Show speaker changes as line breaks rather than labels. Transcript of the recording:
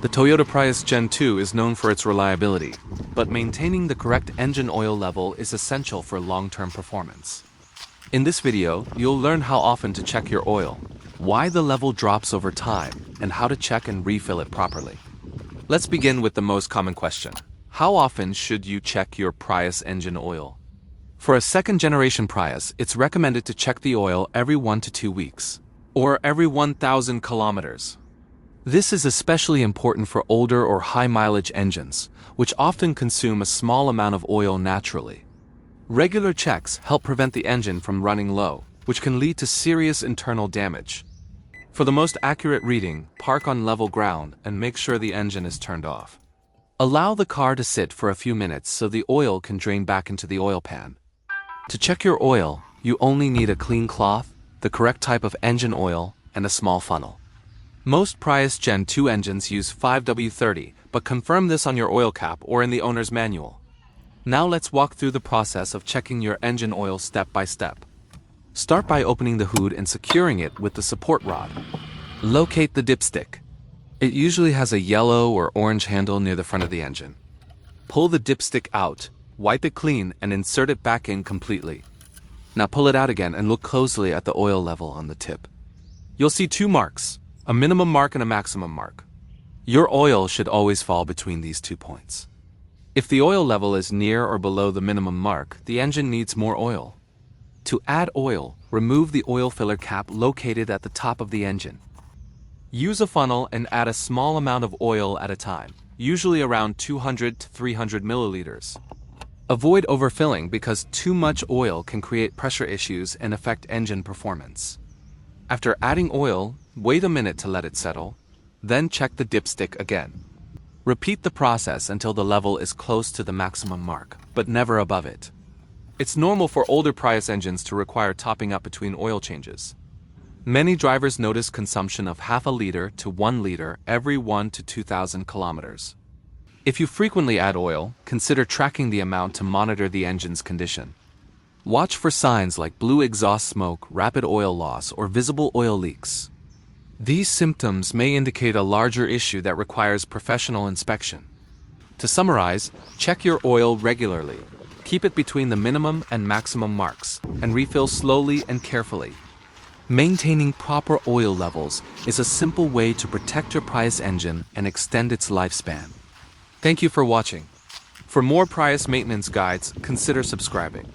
The Toyota Prius Gen 2 is known for its reliability, but maintaining the correct engine oil level is essential for long-term performance. In this video, you'll learn how often to check your oil, why the level drops over time, and how to check and refill it properly. Let's begin with the most common question. How often should you check your Prius engine oil? For a second-generation Prius, it's recommended to check the oil every 1 to 2 weeks, or every 1,000 kilometers. This is especially important for older or high-mileage engines, which often consume a small amount of oil naturally. Regular checks help prevent the engine from running low, which can lead to serious internal damage. For the most accurate reading, park on level ground and make sure the engine is turned off. Allow the car to sit for a few minutes so the oil can drain back into the oil pan. To check your oil, you only need a clean cloth, the correct type of engine oil, and a small funnel. Most Prius Gen 2 engines use 5W30, but confirm this on your oil cap or in the owner's manual. Now let's walk through the process of checking your engine oil step by step. Start by opening the hood and securing it with the support rod. Locate the dipstick. It usually has a yellow or orange handle near the front of the engine. Pull the dipstick out, wipe it clean, and insert it back in completely. Now pull it out again and look closely at the oil level on the tip. You'll see two marks, a minimum mark and a maximum mark. Your oil should always fall between these 2 points. If the oil level is near or below the minimum mark, the engine needs more oil. To add oil, remove the oil filler cap located at the top of the engine. Use a funnel and add a small amount of oil at a time, usually around 200 to 300 milliliters. Avoid overfilling because too much oil can create pressure issues and affect engine performance. After adding oil, wait a minute to let it settle, then check the dipstick again. Repeat the process until the level is close to the maximum mark, but never above it. It's normal for older Prius engines to require topping up between oil changes. Many drivers notice consumption of half a liter to 1 liter every 1 to 2,000 kilometers. If you frequently add oil, consider tracking the amount to monitor the engine's condition. Watch for signs like blue exhaust smoke, rapid oil loss, or visible oil leaks. These symptoms may indicate a larger issue that requires professional inspection. To summarize, check your oil regularly. Keep it between the minimum and maximum marks, and refill slowly and carefully. Maintaining proper oil levels is a simple way to protect your Prius engine and extend its lifespan. Thank you for watching. For more Prius maintenance guides, consider subscribing.